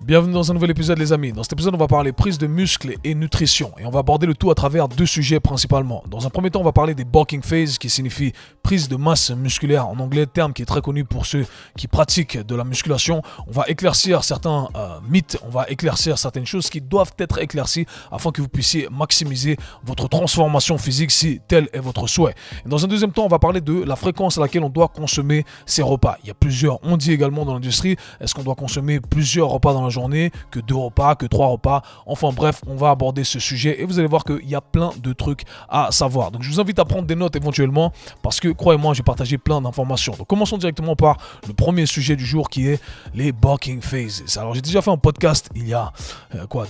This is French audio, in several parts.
Bienvenue dans un nouvel épisode les amis. Dans cet épisode on va parler prise de muscles et nutrition et on va aborder le tout à travers deux sujets principalement. Dans un premier temps on va parler des bulking phase qui signifie prise de masse musculaire en anglais, terme qui est très connu pour ceux qui pratiquent de la musculation. On va éclaircir certains mythes, on va éclaircir certaines choses qui doivent être éclaircies afin que vous puissiez maximiser votre transformation physique si tel est votre souhait. Et dans un deuxième temps on va parler de la fréquence à laquelle on doit consommer ses repas. Il y a plusieurs, on dit également dans l'industrie, est-ce qu'on doit consommer plusieurs repas dans la journée, que 2 repas, que 3 repas, enfin bref, on va aborder ce sujet et vous allez voir qu'il y a plein de trucs à savoir. Donc je vous invite à prendre des notes éventuellement parce que croyez-moi, j'ai partagé plein d'informations. Donc commençons directement par le premier sujet du jour qui est les bulking phases. Alors j'ai déjà fait un podcast il y a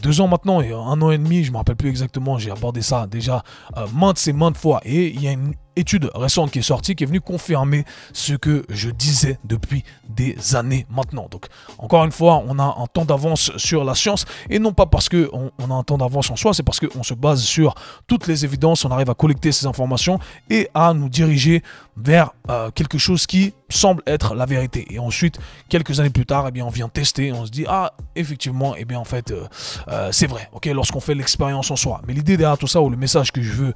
2 ans maintenant et 1 an et demi, je me rappelle plus exactement, j'ai abordé ça déjà maintes fois et il y a une étude récente qui est sortie qui est venue confirmer ce que je disais depuis des années maintenant. Donc encore une fois, on a un temps d'avance sur la science et non pas parce qu'on a un temps d'avance en soi, c'est parce qu'on se base sur toutes les évidences, on arrive à collecter ces informations et à nous diriger vers quelque chose qui semble être la vérité. Et ensuite, quelques années plus tard, eh bien, on vient tester, on se dit, ah, effectivement, eh bien, en fait, c'est vrai, ok, lorsqu'on fait l'expérience en soi. Mais l'idée derrière tout ça, ou le message que je veux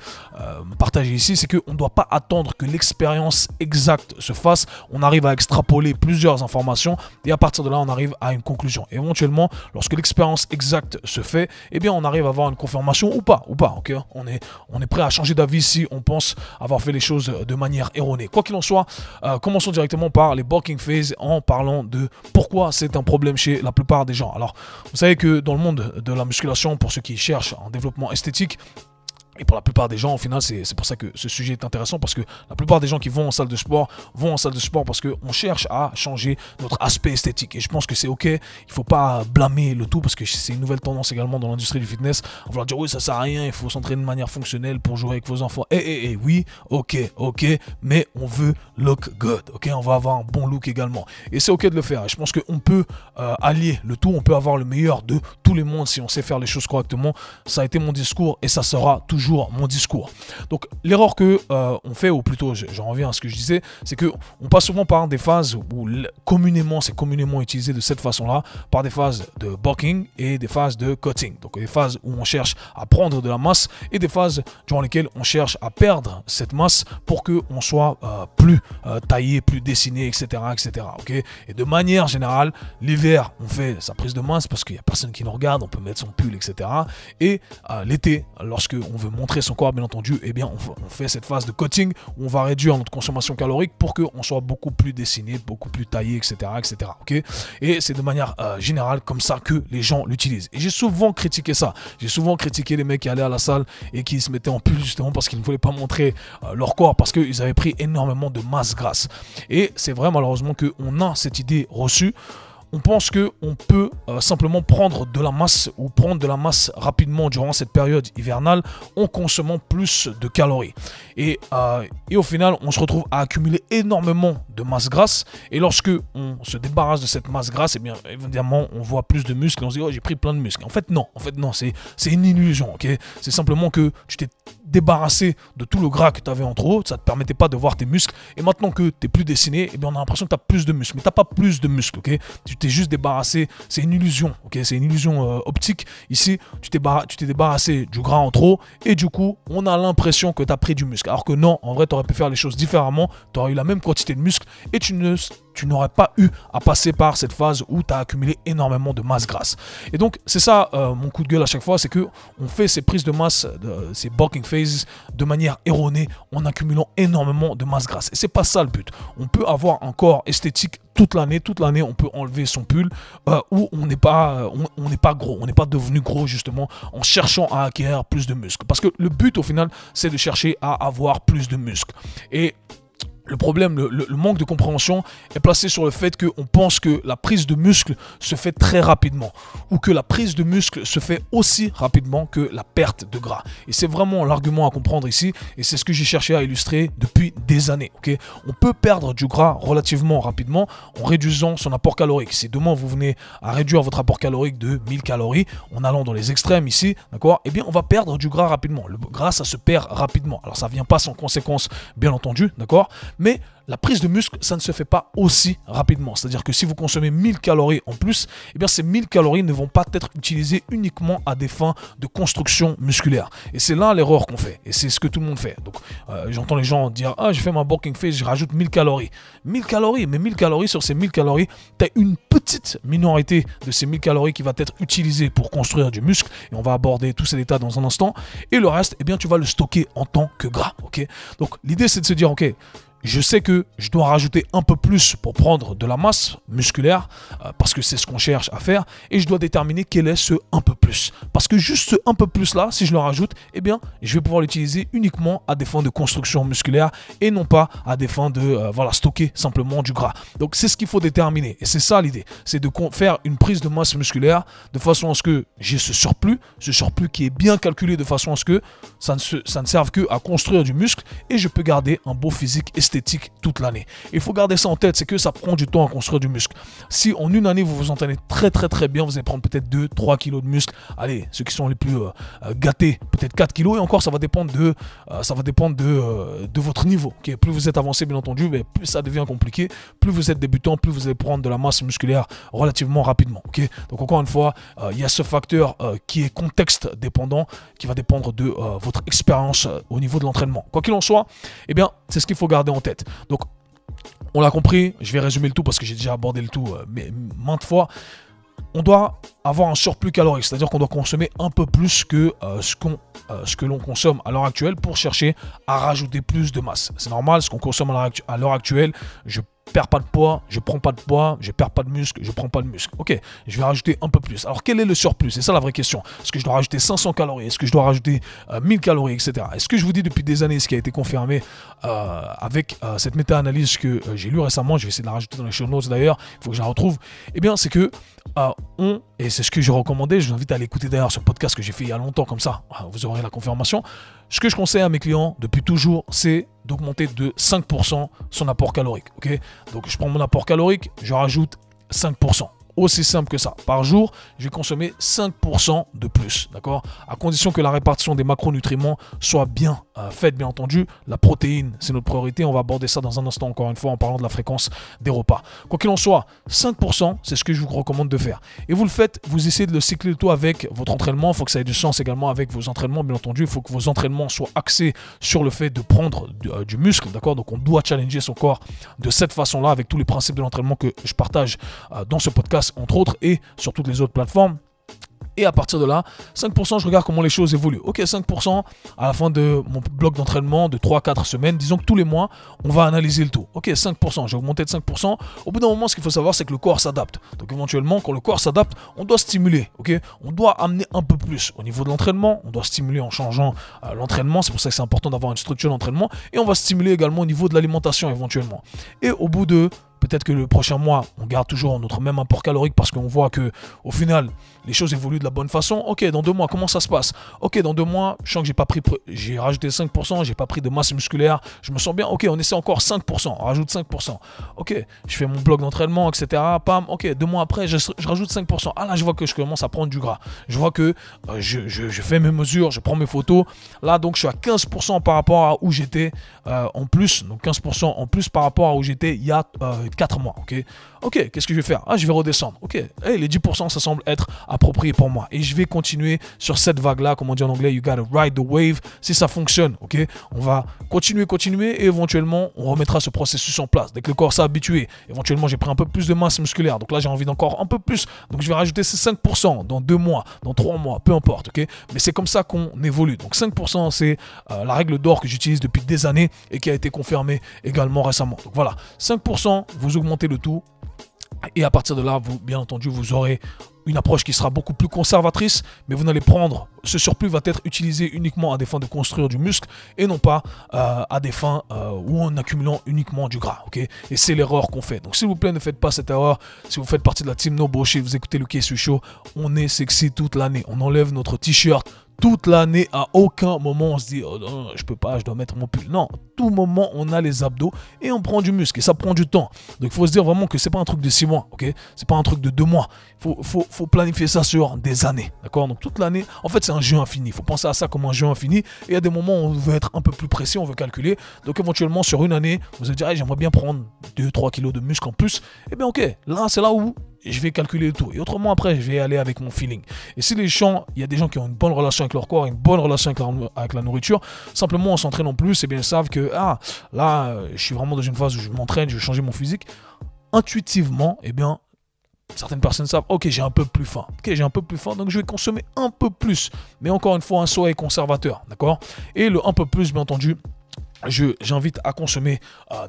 partager ici, c'est qu'on ne doit pas attendre que l'expérience exacte se fasse. On arrive à extrapoler plusieurs informations et à partir de là, on arrive à une conclusion. Et éventuellement, lorsque l'expérience exacte se fait, eh bien, on arrive à avoir une confirmation ou pas, ok. On est prêt à changer d'avis si on pense avoir fait les choses de manière erronée. Quoi qu'il en soit, commençons directement par les bulking phases en parlant de pourquoi c'est un problème chez la plupart des gens. Alors, vous savez que dans le monde de la musculation, pour ceux qui cherchent un développement esthétique, et pour la plupart des gens, au final, c'est pour ça que ce sujet est intéressant, parce que la plupart des gens qui vont en salle de sport parce qu'on cherche à changer notre aspect esthétique. Et je pense que c'est ok, il ne faut pas blâmer le tout, parce que c'est une nouvelle tendance également dans l'industrie du fitness. On va vouloir dire oui, ça sert à rien, il faut s'entraîner de manière fonctionnelle pour jouer avec vos enfants. Oui, ok, mais on veut look good, ok, on va avoir un bon look également. Et c'est ok de le faire. Et je pense qu'on peut allier le tout, on peut avoir le meilleur de tous les mondes si on sait faire les choses correctement. Ça a été mon discours et ça sera toujours mon discours. Donc l'erreur que on fait, ou plutôt j'en reviens à ce que je disais, c'est que on passe souvent par des phases où c'est communément utilisé de cette façon-là, par des phases de bulking et des phases de cutting. Donc des phases où on cherche à prendre de la masse et des phases durant lesquelles on cherche à perdre cette masse pour que on soit plus taillé, plus dessiné, etc. Ok. Et de manière générale, l'hiver on fait sa prise de masse parce qu'il n'y a personne qui nous regarde, on peut mettre son pull, etc. Et l'été, lorsque on veut montrer son corps, bien entendu, eh bien on fait cette phase de cutting où on va réduire notre consommation calorique pour qu'on soit beaucoup plus dessiné, beaucoup plus taillé, etc. Ok. Et c'est de manière générale comme ça que les gens l'utilisent. Et j'ai souvent critiqué ça. J'ai souvent critiqué les mecs qui allaient à la salle et qui se mettaient en pull justement parce qu'ils ne voulaient pas montrer leur corps, parce qu'ils avaient pris énormément de masse grasse. Et c'est vrai malheureusement qu'on a cette idée reçue. On pense qu'on peut simplement prendre de la masse ou prendre de la masse rapidement durant cette période hivernale en consommant plus de calories. Et au final, on se retrouve à accumuler énormément de masse grasse. Et lorsque on se débarrasse de cette masse grasse, eh bien évidemment, on voit plus de muscles. On se dit, oh, j'ai pris plein de muscles. En fait, non, c'est une illusion. Ok, c'est simplement que tu t'es débarrassé de tout le gras que tu avais en trop, ça ne te permettait pas de voir tes muscles. Et maintenant que tu es plus dessiné, eh bien, on a l'impression que tu as plus de muscles. Mais tu n'as pas plus de muscles. Ok, tu t'es juste débarrassé, c'est une illusion, ok, c'est une illusion optique. Ici, tu t'es débarrassé du gras en trop et du coup, on a l'impression que tu as pris du muscle. Alors que non, en vrai, tu aurais pu faire les choses différemment, tu aurais eu la même quantité de muscles et tu n'aurais pas eu à passer par cette phase où tu as accumulé énormément de masse grasse. Et donc, c'est ça mon coup de gueule à chaque fois, c'est que on fait ces prises de masse, ces bulking phases de manière erronée en accumulant énormément de masse grasse. Et c'est pas ça le but. On peut avoir un corps esthétique toute l'année on peut enlever son pull où on n'est pas gros, on n'est pas devenu gros justement en cherchant à acquérir plus de muscles. Parce que le but au final, c'est de chercher à avoir plus de muscles. Et le problème, le manque de compréhension est placé sur le fait qu'on pense que la prise de muscle se fait très rapidement ou que la prise de muscle se fait aussi rapidement que la perte de gras. Et c'est vraiment l'argument à comprendre ici et c'est ce que j'ai cherché à illustrer depuis des années. Okay, on peut perdre du gras relativement rapidement en réduisant son apport calorique. Si demain vous venez à réduire votre apport calorique de 1000 calories en allant dans les extrêmes ici, d'accord, eh bien on va perdre du gras rapidement. Le gras, ça se perd rapidement. Alors ça ne vient pas sans conséquence, bien entendu, d'accord, Mais la prise de muscle, ça ne se fait pas aussi rapidement. C'est-à-dire que si vous consommez 1000 calories en plus, eh bien ces 1000 calories ne vont pas être utilisées uniquement à des fins de construction musculaire. Et c'est là l'erreur qu'on fait. Et c'est ce que tout le monde fait. Donc j'entends les gens dire « Ah, je fais ma bulking phase, je rajoute 1000 calories. » 1000 calories, mais 1000 calories, sur ces 1000 calories, tu as une petite minorité de ces 1000 calories qui va être utilisée pour construire du muscle. Et on va aborder tous ces détails dans un instant. Et le reste, eh bien, tu vas le stocker en tant que gras. Okay. Donc l'idée, c'est de se dire « Ok, je sais que je dois rajouter un peu plus pour prendre de la masse musculaire parce que c'est ce qu'on cherche à faire et je dois déterminer quel est ce un peu plus. Parce que juste ce un peu plus là, si je le rajoute, eh bien, je vais pouvoir l'utiliser uniquement à des fins de construction musculaire et non pas à des fins de voilà, stocker simplement du gras. Donc c'est ce qu'il faut déterminer et c'est ça l'idée, c'est de faire une prise de masse musculaire de façon à ce que j'ai ce surplus qui est bien calculé de façon à ce que ça ne serve que à construire du muscle et je peux garder un beau physique esthétique toute l'année. Il faut garder ça en tête, c'est que ça prend du temps à construire du muscle. Si en une année vous vous entraînez très bien, vous allez prendre peut-être 2-3 kilos de muscle. Allez, ceux qui sont les plus gâtés, peut-être 4 kilos et encore ça va dépendre de votre niveau. Okay, plus vous êtes avancé bien entendu, mais plus ça devient compliqué. Plus vous êtes débutant, plus vous allez prendre de la masse musculaire relativement rapidement. Okay, donc encore une fois, il y a ce facteur qui est contexte dépendant, qui va dépendre de votre expérience au niveau de l'entraînement. Quoi qu'il en soit, eh bien, c'est ce qu'il faut garder en tête. Donc, on l'a compris, je vais résumer le tout parce que j'ai déjà abordé le tout mais maintes fois. On doit avoir un surplus calorique, c'est-à-dire qu'on doit consommer un peu plus que ce que l'on consomme à l'heure actuelle pour chercher à rajouter plus de masse. C'est normal, ce qu'on consomme à l'heure actuelle, je perds pas de poids, je prends pas de poids, je perds pas de muscle, je prends pas de muscle. Ok, je vais rajouter un peu plus. Alors quel est le surplus? C'est ça la vraie question. Est-ce que je dois rajouter 500 calories? Est-ce que je dois rajouter 1000 calories, etc. Est-ce que je vous dis depuis des années, ce qui a été confirmé avec cette méta-analyse que j'ai lue récemment, je vais essayer de la rajouter dans les show notes d'ailleurs, il faut que je la retrouve, eh bien c'est que et c'est ce que j'ai recommandé, je vous invite à l'écouter d'ailleurs, ce podcast que j'ai fait il y a longtemps comme ça, vous aurez la confirmation. Ce que je conseille à mes clients depuis toujours, c'est d'augmenter de 5% son apport calorique. Okay, donc je prends mon apport calorique, je rajoute 5%. Aussi simple que ça. Par jour, je vais consommer 5% de plus, d'accord? À condition que la répartition des macronutriments soit bien faite, bien entendu. La protéine, c'est notre priorité. On va aborder ça dans un instant, encore une fois, en parlant de la fréquence des repas. Quoi qu'il en soit, 5%, c'est ce que je vous recommande de faire. Et vous le faites, vous essayez de le cycler le tout avec votre entraînement. Il faut que ça ait du sens également avec vos entraînements, bien entendu. Il faut que vos entraînements soient axés sur le fait de prendre du muscle, d'accord? Donc on doit challenger son corps de cette façon-là, avec tous les principes de l'entraînement que je partage dans ce podcast, entre autres, et sur toutes les autres plateformes. Et à partir de là, 5%, je regarde comment les choses évoluent. Ok, 5% à la fin de mon bloc d'entraînement de 3-4 semaines. Disons que tous les mois, on va analyser le tout. Ok, 5%, j'ai augmenté de 5%. Au bout d'un moment, ce qu'il faut savoir, c'est que le corps s'adapte. Donc éventuellement, quand le corps s'adapte, on doit stimuler. Ok, on doit amener un peu plus au niveau de l'entraînement. On doit stimuler en changeant l'entraînement. C'est pour ça que c'est important d'avoir une structure d'entraînement. Et on va stimuler également au niveau de l'alimentation éventuellement. Et au bout de peut-être que le prochain mois, on garde toujours notre même apport calorique parce qu'on voit que au final, les choses évoluent de la bonne façon. Ok, dans 2 mois, comment ça se passe? Ok, dans 2 mois, je sens que j'ai rajouté 5%, j'ai pas pris de masse musculaire, je me sens bien. Ok, on essaie encore 5%, on rajoute 5%. Ok, je fais mon bloc d'entraînement, etc. Pam, ok, 2 mois après, je rajoute 5%. Ah là, je vois que je commence à prendre du gras. Je vois que je fais mes mesures, je prends mes photos. Là, donc, je suis à 15% par rapport à où j'étais en plus. Donc, 15% en plus par rapport à où j'étais il y a 4 mois, ok, qu'est-ce que je vais faire? Ah, je vais redescendre, ok, hey, les 10% ça semble être approprié pour moi, et je vais continuer sur cette vague-là, comme on dit en anglais, you gotta ride the wave, si ça fonctionne, ok, on va continuer, et éventuellement, on remettra ce processus en place, dès que le corps s'est habitué, éventuellement, j'ai pris un peu plus de masse musculaire, donc là, j'ai envie d'encore un peu plus, donc je vais rajouter ces 5% dans 2 mois, dans 3 mois, peu importe, ok, mais c'est comme ça qu'on évolue, donc 5% c'est la règle d'or que j'utilise depuis des années, et qui a été confirmée également récemment, donc voilà, 5%, vous augmentez le tout et à partir de là, bien entendu, vous aurez une approche qui sera beaucoup plus conservatrice, mais vous n'allez prendre, ce surplus va être utilisé uniquement à des fins de construire du muscle et non pas à des fins ou en accumulant uniquement du gras, ok? Et c'est l'erreur qu'on fait. Donc s'il vous plaît, ne faites pas cette erreur. Si vous faites partie de la team No Bullshit, vous écoutez le KSU Show, on est sexy toute l'année. On enlève notre t-shirt toute l'année, à aucun moment on se dit oh non, je peux pas, je dois mettre mon pull. Non, tout moment, on a les abdos et on prend du muscle. Et ça prend du temps. Donc, il faut se dire vraiment que c'est pas un truc de 6 mois, ok? C'est pas un truc de 2 mois. Faut planifier ça sur des années, d'accord? Donc, toute l'année, en fait, c'est un jeu infini. Il faut penser à ça comme un jeu infini. Et il y a des moments où on veut être un peu plus précis, on veut calculer. Donc, éventuellement, sur une année, vous allez dire, hey, j'aimerais bien prendre 2-3 kilos de muscle en plus. Eh bien, ok, là, c'est là où je vais calculer le tout. Et autrement, après, je vais aller avec mon feeling. Et si les gens, il y a des gens qui ont une bonne relation avec leur corps, une bonne relation avec la nourriture, simplement en s'entraînant en plus, eh bien, ils savent que, là, je suis vraiment dans une phase où je m'entraîne, je vais changer mon physique. Intuitivement, eh bien, certaines personnes savent, ok, j'ai un peu plus faim. Ok, j'ai un peu plus faim, donc je vais consommer un peu plus. Mais encore une fois, un souhait conservateur, d'accord? Et le un peu plus, bien entendu, j'invite à consommer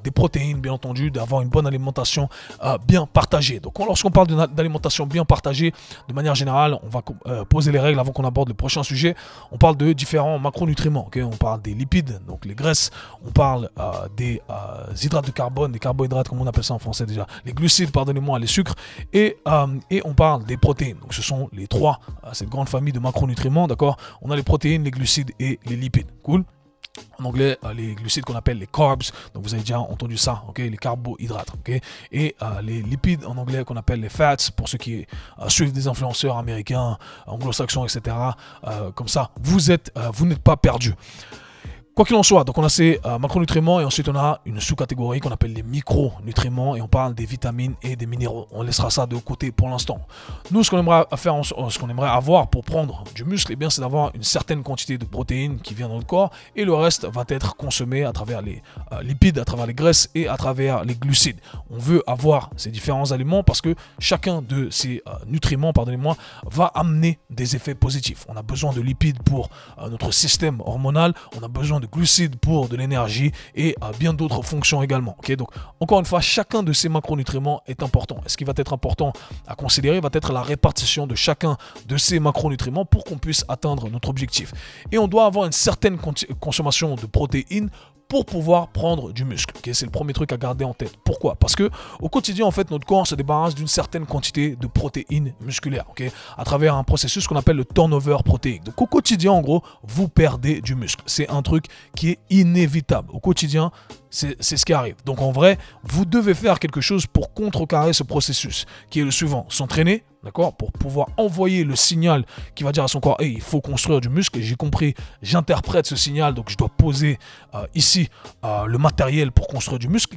des protéines, bien entendu, d'avoir une bonne alimentation bien partagée. Donc, lorsqu'on parle d'alimentation bien partagée, de manière générale, on va poser les règles avant qu'on aborde le prochain sujet. On parle de différents macronutriments. Okay, on parle des lipides, donc les graisses. On parle des hydrates de carbone, des carbohydrates, comme on appelle ça en français déjà. Les glucides, pardonnez-moi, les sucres. Et on parle des protéines. Donc, ce sont les trois, cette grande famille de macronutriments. D'accord? On a les protéines, les glucides et les lipides. Cool? En anglais, les glucides qu'on appelle les carbs, donc vous avez déjà entendu ça, ok, les carbohydrates, ok, et les lipides en anglais qu'on appelle les fats, pour ceux qui suivent des influenceurs américains, anglo-saxons, etc. Comme ça, vous n'êtes pas perdus. Quoi qu'il en soit, donc on a ces macronutriments et ensuite on a une sous-catégorie qu'on appelle les micronutriments et on parle des vitamines et des minéraux. On laissera ça de côté pour l'instant. Nous, ce qu'on aimerait faire, ce qu'on aimerait avoir pour prendre du muscle, eh bien, c'est d'avoir une certaine quantité de protéines qui vient dans notre corps et le reste va être consommé à travers les lipides, à travers les graisses et à travers les glucides. On veut avoir ces différents aliments parce que chacun de ces nutriments, pardonnez-moi, va amener des effets positifs. On a besoin de lipides pour notre système hormonal, on a besoin de glucides pour de l'énergie et bien d'autres fonctions également. Okay, donc, encore une fois, chacun de ces macronutriments est important. Et ce qui va être important à considérer va être la répartition de chacun de ces macronutriments pour qu'on puisse atteindre notre objectif. Et on doit avoir une certaine consommation de protéines pour pouvoir prendre du muscle. Okay, c'est le premier truc à garder en tête. Pourquoi? Parce que au quotidien, en fait, notre corps se débarrasse d'une certaine quantité de protéines musculaires, okay, à travers un processus qu'on appelle le turnover protéique. Donc au quotidien, en gros, vous perdez du muscle. C'est un truc qui est inévitable. Au quotidien, c'est ce qui arrive. Donc en vrai, vous devez faire quelque chose pour contrecarrer ce processus, qui est le suivant: s'entraîner, d'accord, pour pouvoir envoyer le signal qui va dire à son corps, hey, il faut construire du muscle. Et j'ai compris, j'interprète ce signal, donc je dois poser ici le matériel pour construire du muscle,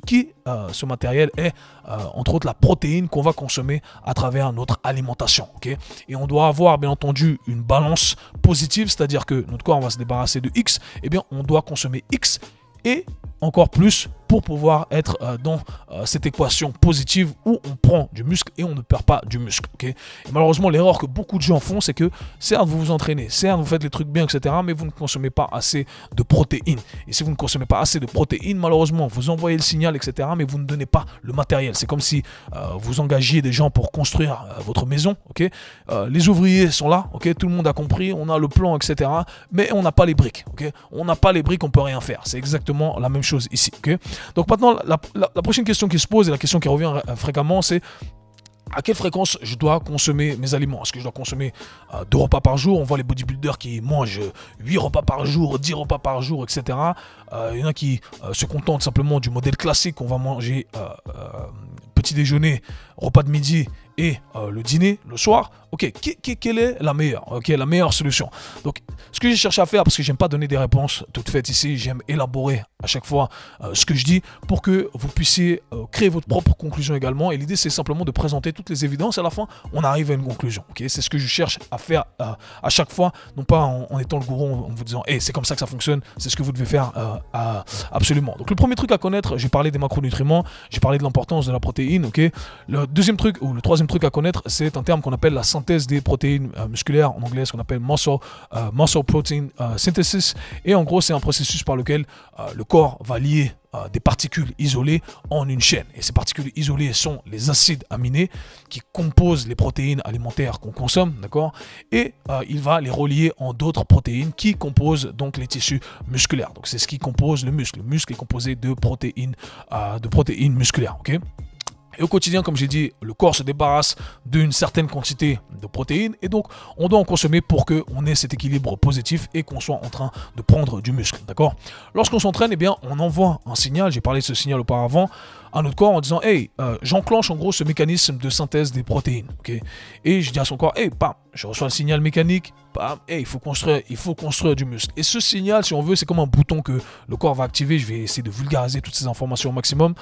ce matériel est entre autres la protéine qu'on va consommer à travers notre alimentation. Okay, et on doit avoir bien entendu une balance positive, c'est-à-dire que notre corps va se débarrasser de X, et bien on doit consommer X et encore plus pour pouvoir être dans cette équation positive où on prend du muscle et on ne perd pas du muscle. Okay, et malheureusement, l'erreur que beaucoup de gens font, c'est que certes, vous vous entraînez, certes, vous faites les trucs bien, etc., mais vous ne consommez pas assez de protéines. Et si vous ne consommez pas assez de protéines, malheureusement, vous envoyez le signal, etc., mais vous ne donnez pas le matériel. C'est comme si vous engagiez des gens pour construire votre maison. Okay, les ouvriers sont là, okay, tout le monde a compris, on a le plan, etc., mais on n'a pas les briques. Okay, on n'a pas les briques, on ne peut rien faire. C'est exactement la même chose ici. Okay. Donc maintenant, la prochaine question qui se pose et la question qui revient fréquemment, c'est: à quelle fréquence je dois consommer mes aliments? Est-ce que je dois consommer 2 repas par jour? On voit les bodybuilders qui mangent 8 repas par jour, 10 repas par jour, etc. Il y en a qui se contentent simplement du modèle classique. On va manger petit déjeuner, repas de midi et le dîner le soir. Ok, quelle est la meilleure? Ok, la meilleure solution. Donc, ce que j'ai cherché à faire, parce que j'aime pas donner des réponses toutes faites ici, j'aime élaborer à chaque fois ce que je dis pour que vous puissiez créer votre propre conclusion également. Et l'idée, c'est simplement de présenter toutes les évidences. À la fin, on arrive à une conclusion. Ok, c'est ce que je cherche à faire à chaque fois, non pas en étant le gourou, en vous disant, hey, c'est comme ça que ça fonctionne, c'est ce que vous devez faire absolument. Donc, le premier truc à connaître, j'ai parlé des macronutriments, j'ai parlé de l'importance de la protéine. Ok, le deuxième truc ou le troisième truc à connaître, c'est un terme qu'on appelle la synthèse des protéines musculaires, en anglais ce qu'on appelle muscle protein synthesis, et en gros c'est un processus par lequel le corps va lier des particules isolées en une chaîne, et ces particules isolées sont les acides aminés qui composent les protéines alimentaires qu'on consomme, d'accord, et il va les relier en d'autres protéines qui composent donc les tissus musculaires. Donc c'est ce qui compose le muscle. Le muscle est composé de protéines musculaires. Ok. Et au quotidien, comme j'ai dit, le corps se débarrasse d'une certaine quantité de protéines et donc on doit en consommer pour qu'on ait cet équilibre positif et qu'on soit en train de prendre du muscle, d'accord? Lorsqu'on s'entraîne, eh bien, on envoie un signal, j'ai parlé de ce signal auparavant, à notre corps en disant, hey, j'enclenche en gros ce mécanisme de synthèse des protéines, ok? Et je dis à son corps, hey, bam, je reçois le signal mécanique, bam, hey, il faut construire du muscle. Et ce signal, si on veut, c'est comme un bouton que le corps va activer. Je vais essayer de vulgariser toutes ces informations au maximum.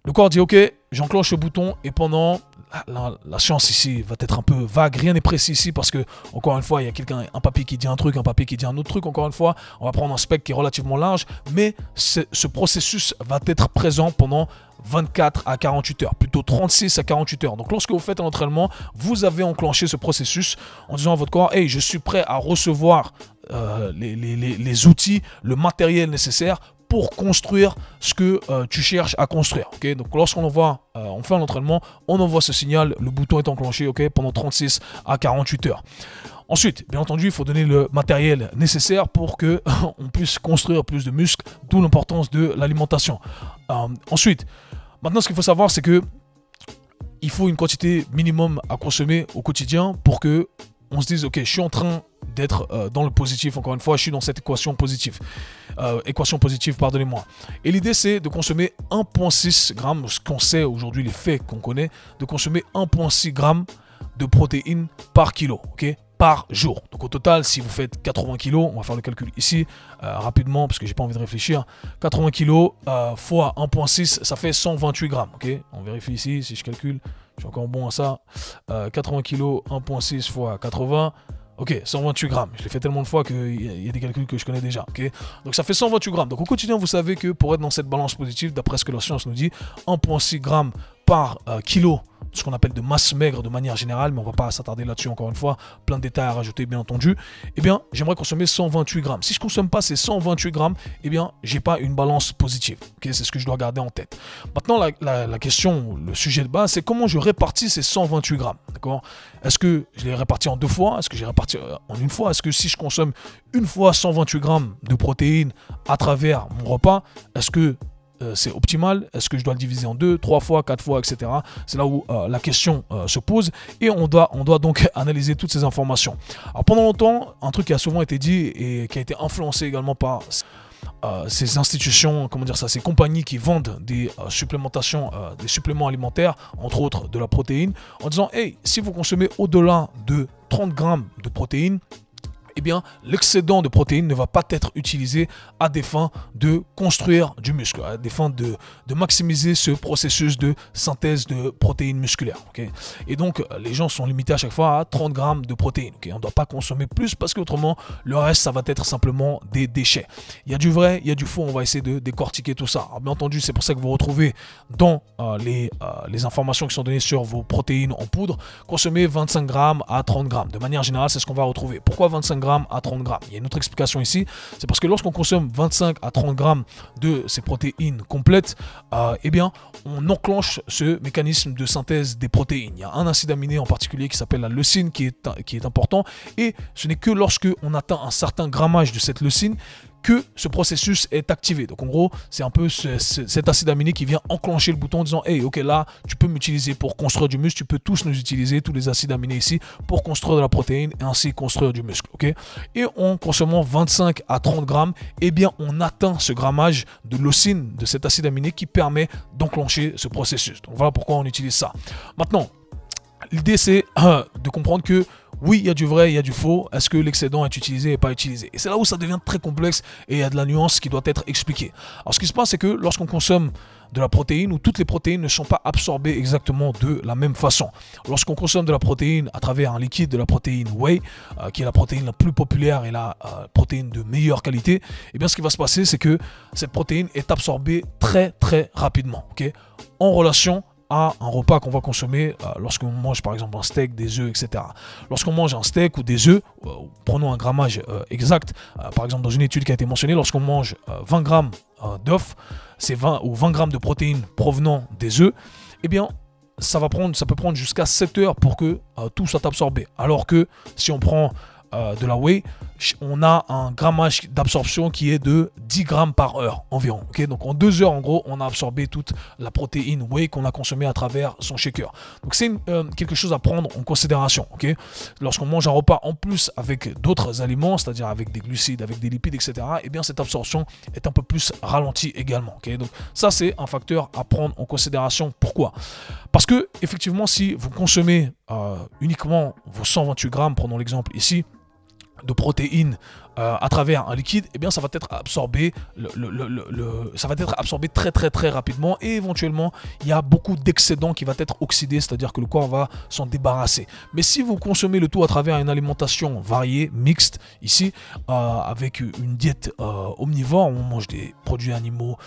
Le corps dit, ok, j'enclenche le bouton et pendant, la science ici va être un peu vague, rien n'est précis ici parce que, encore une fois, il y a un papier qui dit un truc, un papier qui dit un autre truc, encore une fois, on va prendre un spectre qui est relativement large, mais ce processus va être présent pendant 24 à 48 heures, plutôt 36 à 48 heures. Donc lorsque vous faites un entraînement, vous avez enclenché ce processus en disant à votre corps, hey, je suis prêt à recevoir les outils, le matériel nécessaire pour construire ce que tu cherches à construire. Okay? Donc lorsqu'on on fait un entraînement, on envoie ce signal, le bouton est enclenché, okay, pendant 36 à 48 heures. Ensuite, bien entendu, il faut donner le matériel nécessaire pour qu'on puisse construire plus de muscles, d'où l'importance de l'alimentation. Ensuite, maintenant ce qu'il faut savoir, c'est que il faut une quantité minimum à consommer au quotidien pour que on se dise, ok, je suis en train d'être dans le positif, encore une fois, je suis dans cette équation positive. Pardonnez-moi. Et l'idée, c'est de consommer 1,6 g, ce qu'on sait aujourd'hui, les faits qu'on connaît, de consommer 1,6 g de protéines par kilo, ok, par jour. Donc au total, si vous faites 80 kg, on va faire le calcul ici rapidement parce que j'ai pas envie de réfléchir. 80 kg fois 1,6, ça fait 128 grammes. Ok, on vérifie ici si je calcule. Je suis encore bon à ça. 80 kg, 1,6 fois 80. Ok, 128 grammes. Je l'ai fait tellement de fois qu'il y a des calculs que je connais déjà. Ok, donc ça fait 128 grammes. Donc au quotidien, vous savez que pour être dans cette balance positive, d'après ce que la science nous dit, 1,6 grammes par kilo, ce qu'on appelle de masse maigre de manière générale, mais on ne va pas s'attarder là-dessus encore une fois, plein de détails à rajouter bien entendu, eh bien j'aimerais consommer 128 grammes. Si je ne consomme pas ces 128 grammes, eh bien j'ai pas une balance positive. Okay, c'est ce que je dois garder en tête. Maintenant la question, le sujet de base, c'est comment je répartis ces 128 grammes. D'accord? Est-ce que je les répartis en deux fois? Est-ce que je les répartis en une fois? Est-ce que si je consomme une fois 128 grammes de protéines à travers mon repas, est-ce que c'est optimal? Est-ce que je dois le diviser en 2, 3 fois, 4 fois, etc. C'est là où la question se pose et on doit donc analyser toutes ces informations. Alors pendant longtemps, un truc qui a souvent été dit et qui a été influencé également par ces institutions, comment dire ça, ces compagnies qui vendent des supplémentations, des suppléments alimentaires, entre autres de la protéine, en disant, hey, si vous consommez au-delà de 30 grammes de protéines, eh bien, l'excédent de protéines ne va pas être utilisé à des fins de construire du muscle, à des fins de maximiser ce processus de synthèse de protéines musculaires. Okay? Et donc, les gens sont limités à chaque fois à 30 grammes de protéines. Okay? On ne doit pas consommer plus parce qu'autrement, le reste, ça va être simplement des déchets. Il y a du vrai, il y a du faux, on va essayer de décortiquer tout ça. Alors, bien entendu, c'est pour ça que vous retrouvez dans les informations qui sont données sur vos protéines en poudre, consommer 25 grammes à 30 grammes. De manière générale, c'est ce qu'on va retrouver. Pourquoi 25 grammes à 30 grammes? Il y a une autre explication ici, c'est parce que lorsqu'on consomme 25 à 30 grammes de ces protéines complètes, eh bien, on enclenche ce mécanisme de synthèse des protéines. Il y a un acide aminé en particulier qui s'appelle la leucine qui est important, et ce n'est que lorsque on atteint un certain grammage de cette leucine que ce processus est activé. Donc en gros, c'est un peu cet acide aminé qui vient enclencher le bouton en disant, hey, ok, là, tu peux m'utiliser pour construire du muscle, tu peux tous nous utiliser, tous les acides aminés ici, pour construire de la protéine et ainsi construire du muscle. Ok. Et en consommant 25 à 30 grammes, eh bien, on atteint ce grammage de leucine, de cet acide aminé qui permet d'enclencher ce processus. Donc voilà pourquoi on utilise ça. Maintenant, l'idée c'est de comprendre que oui, il y a du vrai, il y a du faux. Est-ce que l'excédent est utilisé et pas utilisé? Et c'est là où ça devient très complexe et il y a de la nuance qui doit être expliquée. Alors ce qui se passe, c'est que lorsqu'on consomme de la protéine, où toutes les protéines ne sont pas absorbées exactement de la même façon. Lorsqu'on consomme de la protéine à travers un liquide, de la protéine whey, qui est la protéine la plus populaire et la protéine de meilleure qualité, eh bien ce qui va se passer, c'est que cette protéine est absorbée très très rapidement, okay, en relation à un repas qu'on va consommer lorsqu'on mange par exemple un steak, des œufs, etc. Lorsqu'on mange un steak ou des œufs, prenons un grammage exact, par exemple dans une étude qui a été mentionnée, lorsqu'on mange 20 grammes d'œufs, c'est 20 ou 20 grammes de protéines provenant des œufs, eh bien ça peut prendre jusqu'à 7 heures pour que tout soit absorbé. Alors que si on prend de la whey, on a un grammage d'absorption qui est de 10 grammes par heure environ. Okay, donc en 2 heures, en gros, on a absorbé toute la protéine whey qu'on a consommée à travers son shaker. Donc c'est quelque chose à prendre en considération. Okay, lorsqu'on mange un repas en plus avec d'autres aliments, c'est-à-dire avec des glucides, avec des lipides, etc., eh bien cette absorption est un peu plus ralentie également. Okay, donc ça, c'est un facteur à prendre en considération. Pourquoi? Parce que effectivement, si vous consommez uniquement vos 128 grammes, prenons l'exemple ici, de protéines à travers un liquide, eh bien ça va être absorbé ça va être absorbé très rapidement, et éventuellement il y a beaucoup d'excédents qui va être oxydé, c'est-à-dire que le corps va s'en débarrasser. Mais si vous consommez le tout à travers une alimentation variée, mixte ici, avec une diète omnivore, on mange des produits animaux,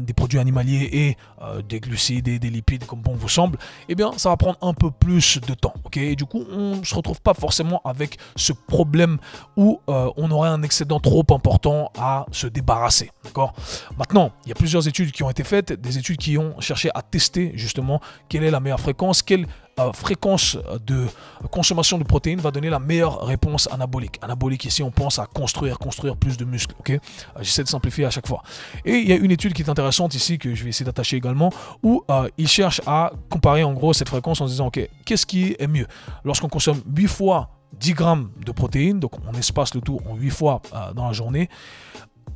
des produits animaliers et des glucides et des lipides comme bon vous semble, eh bien ça va prendre un peu plus de temps. Okay, et du coup on ne se retrouve pas forcément avec ce problème où on aurait un excédent trop important à se débarrasser. D'accord. Maintenant, il y a plusieurs études qui ont été faites, des études qui ont cherché à tester justement quelle est la meilleure fréquence, quelle fréquence de consommation de protéines va donner la meilleure réponse anabolique. Anabolique ici, on pense à construire plus de muscles. Okay, j'essaie de simplifier à chaque fois. Et il y a une étude qui est intéressante ici, que je vais essayer d'attacher également, où ils cherchent à comparer en gros cette fréquence en se disant, ok, qu'est-ce qui est mieux lorsqu'on consomme 8 fois 10 grammes de protéines, donc on espace le tout en 8 fois dans la journée,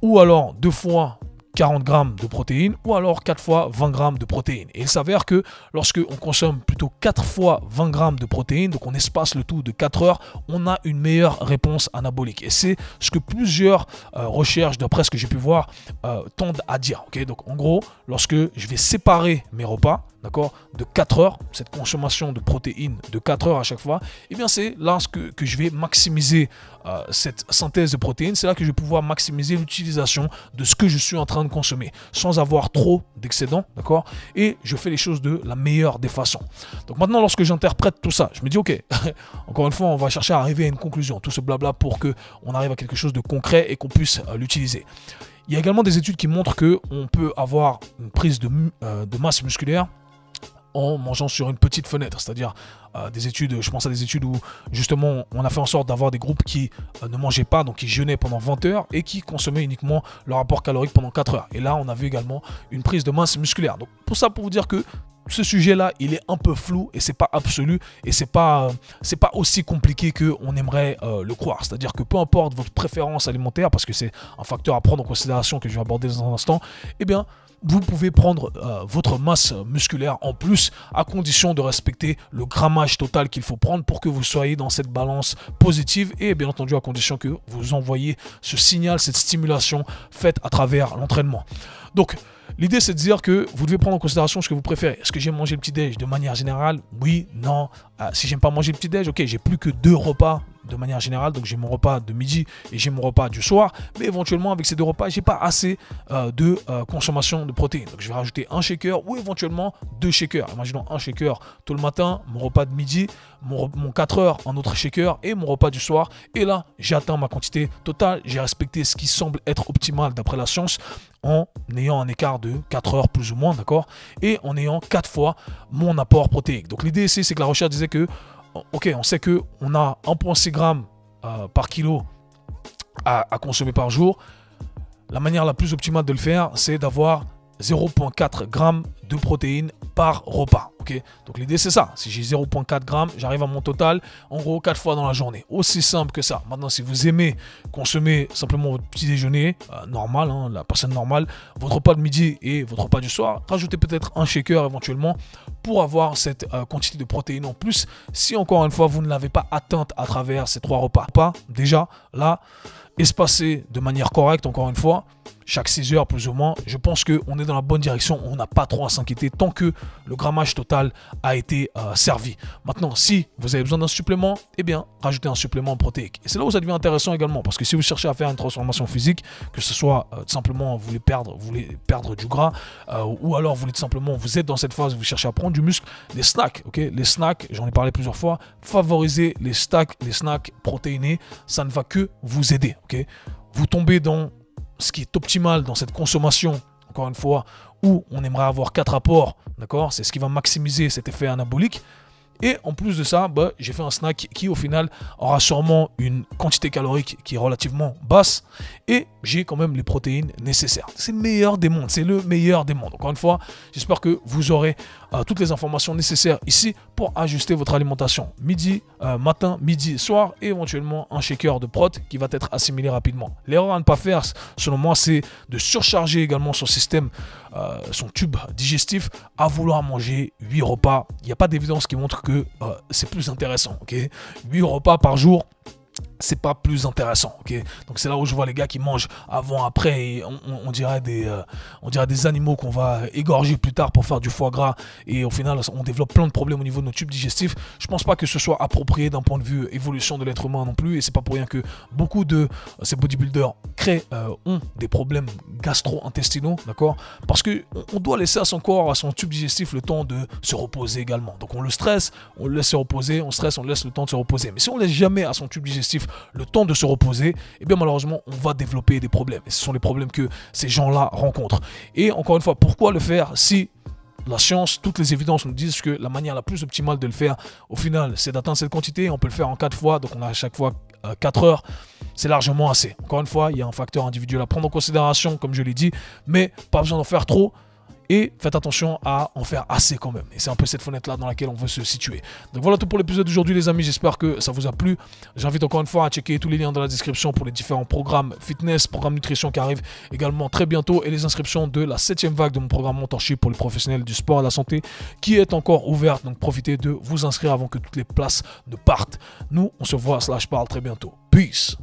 ou alors 2 fois 40 grammes de protéines, ou alors 4 fois 20 grammes de protéines. Et il s'avère que lorsque on consomme plutôt 4 fois 20 grammes de protéines, donc on espace le tout de 4 heures, on a une meilleure réponse anabolique. Et c'est ce que plusieurs recherches, d'après ce que j'ai pu voir, tendent à dire. Okay, donc en gros, lorsque je vais séparer mes repas, d'accord, de 4 heures, cette consommation de protéines de 4 heures à chaque fois, et bien c'est là que je vais maximiser cette synthèse de protéines, c'est là que je vais pouvoir maximiser l'utilisation de ce que je suis en train de consommer, sans avoir trop d'excédents, d'accord, et je fais les choses de la meilleure des façons. Donc maintenant, lorsque j'interprète tout ça, je me dis, ok, encore une fois, on va chercher à arriver à une conclusion, tout ce blabla pour qu'on arrive à quelque chose de concret et qu'on puisse l'utiliser. Il y a également des études qui montrent qu'on peut avoir une prise de masse musculaire en mangeant sur une petite fenêtre, c'est-à-dire des études, je pense à des études où justement on a fait en sorte d'avoir des groupes qui ne mangeaient pas, donc qui jeûnaient pendant 20 heures et qui consommaient uniquement leur apport calorique pendant 4 heures. Et là on a vu également une prise de masse musculaire. Donc pour ça, pour vous dire que ce sujet-là, il est un peu flou et c'est pas absolu et c'est pas aussi compliqué qu'on aimerait le croire. C'est-à-dire que peu importe votre préférence alimentaire, parce que c'est un facteur à prendre en considération que je vais aborder dans un instant, eh bien vous pouvez prendre votre masse musculaire en plus, à condition de respecter le grammage total qu'il faut prendre pour que vous soyez dans cette balance positive, et bien entendu à condition que vous envoyez ce signal, cette stimulation faite à travers l'entraînement. Donc l'idée, c'est de dire que vous devez prendre en considération ce que vous préférez. Est-ce que j'aime manger le petit-déj de manière générale? Oui, non. Si j'aime pas manger le petit-déj, ok, j'ai plus que 2 repas de manière générale. Donc j'ai mon repas de midi et j'ai mon repas du soir. Mais éventuellement, avec ces 2 repas, j'ai pas assez de consommation de protéines. Donc je vais rajouter un shaker ou éventuellement 2 shakers. Imaginons un shaker tôt le matin, mon repas de midi, mon 4 heures, un autre shaker et mon repas du soir. Et là, j'ai atteint ma quantité totale. J'ai respecté ce qui semble être optimal d'après la science, en ayant un écart de 4 heures plus ou moins, d'accord, et en ayant 4 fois mon apport protéique. Donc l'idée ici, c'est que la recherche disait que, ok, on sait qu'on a 1,6 g par kilo à consommer par jour. La manière la plus optimale de le faire, c'est d'avoir 0,4 g de protéines par repas. Okay, donc l'idée c'est ça. Si j'ai 0,4 g, j'arrive à mon total en gros 4 fois dans la journée. Aussi simple que ça. Maintenant, si vous aimez consommer simplement votre petit déjeuner normal, hein, la personne normale, votre repas de midi et votre repas du soir, rajoutez peut-être un shaker éventuellement pour avoir cette quantité de protéines en plus. Si encore une fois vous ne l'avez pas atteinte à travers ces 3 repas, déjà là, espacé de manière correcte, encore une fois, chaque 6 heures plus ou moins, je pense qu'on est dans la bonne direction, on n'a pas trop à s'inquiéter tant que le grammage total a été servi. Maintenant, si vous avez besoin d'un supplément, eh bien, rajoutez un supplément protéique. Et c'est là où ça devient intéressant également, parce que si vous cherchez à faire une transformation physique, que ce soit simplement vous voulez perdre du gras, ou alors vous êtes dans cette phase où vous cherchez à prendre du muscle, les snacks, ok, les snacks, j'en ai parlé plusieurs fois, favorisez les snacks protéinés, ça ne va que vous aider, ok. Vous tombez dans ce qui est optimal dans cette consommation, encore une fois, où on aimerait avoir 4 apports, d'accord, c'est ce qui va maximiser cet effet anabolique. Et en plus de ça, bah, j'ai fait un snack qui au final aura sûrement une quantité calorique qui est relativement basse et j'ai quand même les protéines nécessaires. C'est le meilleur des mondes, c'est le meilleur des mondes. Encore une fois, j'espère que vous aurez toutes les informations nécessaires ici pour ajuster votre alimentation. Midi, matin, midi, soir et éventuellement un shaker de prot qui va être assimilé rapidement. L'erreur à ne pas faire, selon moi, c'est de surcharger également son système, son tube digestif à vouloir manger 8 repas. Il n'y a pas d'évidence qui montre que c'est plus intéressant. 8 repas par jour, c'est pas plus intéressant, donc c'est là où je vois les gars qui mangent avant, après, et on dirait des animaux qu'on va égorger plus tard pour faire du foie gras, et au final on développe plein de problèmes au niveau de nos tubes digestifs. Je pense pas que ce soit approprié d'un point de vue évolution de l'être humain non plus, et c'est pas pour rien que beaucoup de ces bodybuilders ont des problèmes gastro-intestinaux, d'accord, parce que on doit laisser à son corps, à son tube digestif le temps de se reposer également. Donc on le stresse, on le laisse se reposer, on stresse, on le laisse le temps de se reposer, mais si on laisse jamais à son tube digestif le temps de se reposer, et bien malheureusement on va développer des problèmes, et ce sont les problèmes que ces gens-là rencontrent. Et encore une fois, pourquoi le faire si la science, toutes les évidences nous disent que la manière la plus optimale de le faire au final c'est d'atteindre cette quantité? On peut le faire en 4 fois, donc on a à chaque fois 4 heures, c'est largement assez. Encore une fois, il y a un facteur individuel à prendre en considération, comme je l'ai dit, mais pas besoin d'en faire trop. Et faites attention à en faire assez quand même. Et c'est un peu cette fenêtre-là dans laquelle on veut se situer. Donc voilà tout pour l'épisode d'aujourd'hui les amis. J'espère que ça vous a plu. J'invite encore une fois à checker tous les liens dans la description pour les différents programmes fitness, programmes nutrition qui arrivent également très bientôt. Et les inscriptions de la 7e vague de mon programme Mentorship pour les professionnels du sport et de la santé qui est encore ouverte. Donc profitez de vous inscrire avant que toutes les places ne partent. Nous, on se voit /parle très bientôt. Peace.